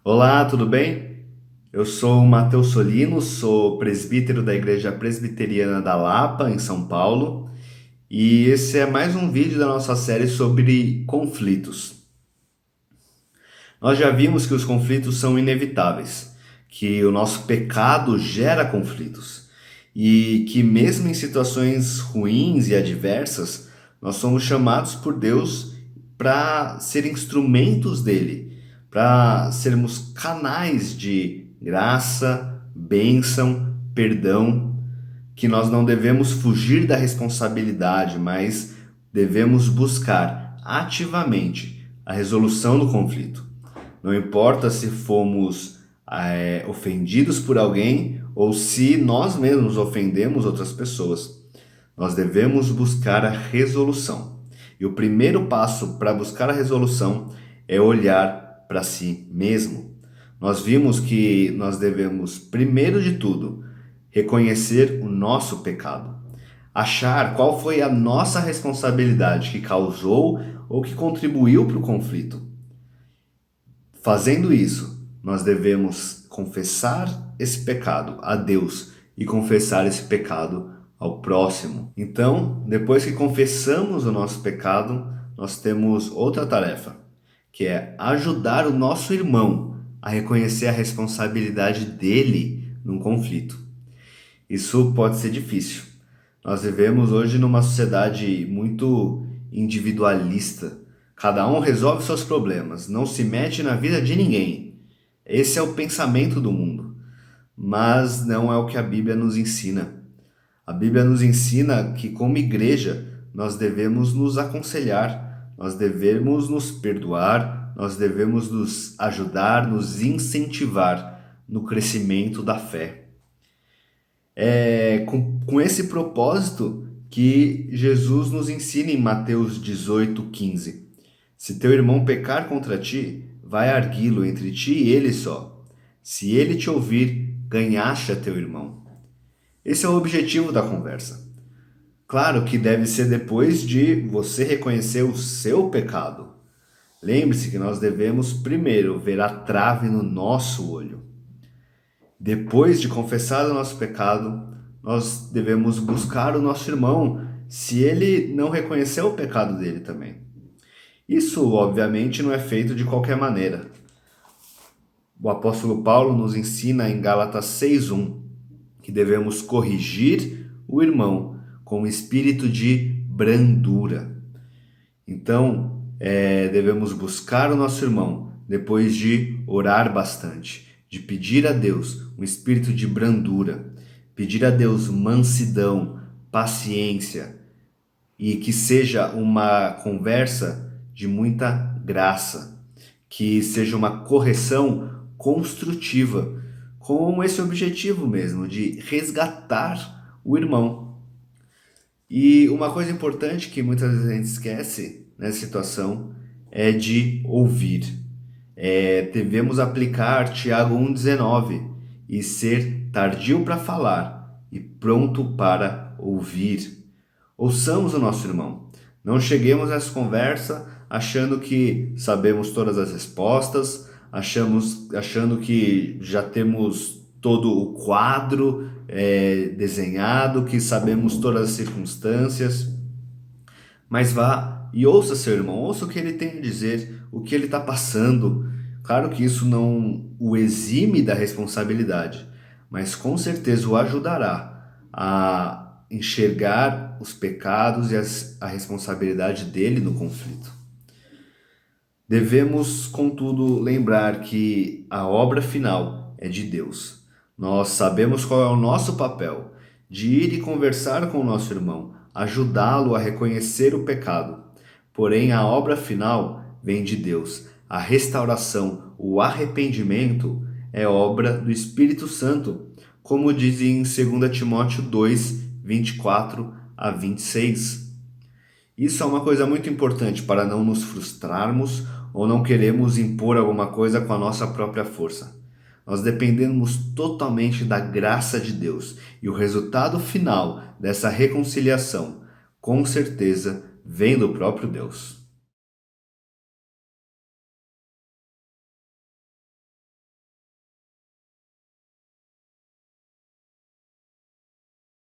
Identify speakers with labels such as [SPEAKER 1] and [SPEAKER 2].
[SPEAKER 1] Olá, tudo bem? Eu sou o Matheus Solino, sou presbítero da Igreja Presbiteriana da Lapa, em São Paulo, e esse é mais um vídeo da nossa série sobre conflitos. Nós já vimos que os conflitos são inevitáveis, que o nosso pecado gera conflitos e que, mesmo em situações ruins e adversas, nós somos chamados por Deus para ser instrumentos dele, para sermos canais de graça, bênção, perdão, que nós não devemos fugir da responsabilidade, mas devemos buscar ativamente a resolução do conflito. Não importa se fomos ofendidos por alguém ou se nós mesmos ofendemos outras pessoas, nós devemos buscar a resolução. E o primeiro passo para buscar a resolução é olhar para si mesmo. Nós vimos que nós devemos, primeiro de tudo, reconhecer o nosso pecado, achar qual foi a nossa responsabilidade que causou ou que contribuiu para o conflito. Fazendo isso, nós devemos confessar esse pecado a Deus e confessar esse pecado ao próximo. Então, depois que confessamos o nosso pecado, nós temos outra tarefa, que é ajudar o nosso irmão a reconhecer a responsabilidade dele num conflito. Isso pode ser difícil. Nós vivemos hoje numa sociedade muito individualista. Cada um resolve seus problemas, não se mete na vida de ninguém. Esse é o pensamento do mundo, mas não é o que a Bíblia nos ensina. A Bíblia nos ensina que, como igreja, nós devemos nos aconselhar, nós devemos nos perdoar, nós devemos nos ajudar, nos incentivar no crescimento da fé. É com esse propósito que Jesus nos ensina em Mateus 18:15. Se teu irmão pecar contra ti, vai arguí-lo entre ti e ele só. Se ele te ouvir, ganhaste a teu irmão. Esse é o objetivo da conversa. Claro que deve ser depois de você reconhecer o seu pecado. Lembre-se que nós devemos primeiro ver a trave no nosso olho. Depois de confessar o nosso pecado, nós devemos buscar o nosso irmão, se ele não reconhecer o pecado dele também. Isso, obviamente, não é feito de qualquer maneira. O apóstolo Paulo nos ensina em Gálatas 6:1 que devemos corrigir o irmão com espírito de brandura. Então, devemos buscar o nosso irmão depois de orar bastante, de pedir a Deus um espírito de brandura, pedir a Deus mansidão, paciência e que seja uma conversa de muita graça, que seja uma correção construtiva, com esse objetivo mesmo, de resgatar o irmão. E uma coisa importante que muitas vezes a gente esquece nessa situação é de ouvir. Devemos aplicar Tiago 1,19 e ser tardio para falar e pronto para ouvir. Ouçamos o nosso irmão. Não cheguemos nessa conversa achando que sabemos todas as respostas, achando que já temos todo o quadro desenhado, que sabemos todas as circunstâncias. Mas vá e ouça seu irmão, ouça o que ele tem a dizer, o que ele está passando. Claro que isso não o exime da responsabilidade, mas com certeza o ajudará a enxergar os pecados e a responsabilidade dele no conflito. Devemos, contudo, lembrar que a obra final é de Deus. Nós sabemos qual é o nosso papel, de ir e conversar com o nosso irmão, ajudá-lo a reconhecer o pecado. Porém, a obra final vem de Deus. A restauração, o arrependimento é obra do Espírito Santo, como diz em 2 Timóteo 2, 24 a 26. Isso é uma coisa muito importante para não nos frustrarmos ou não queremos impor alguma coisa com a nossa própria força. Nós dependemos totalmente da graça de Deus e o resultado final dessa reconciliação, com certeza, vem do próprio Deus.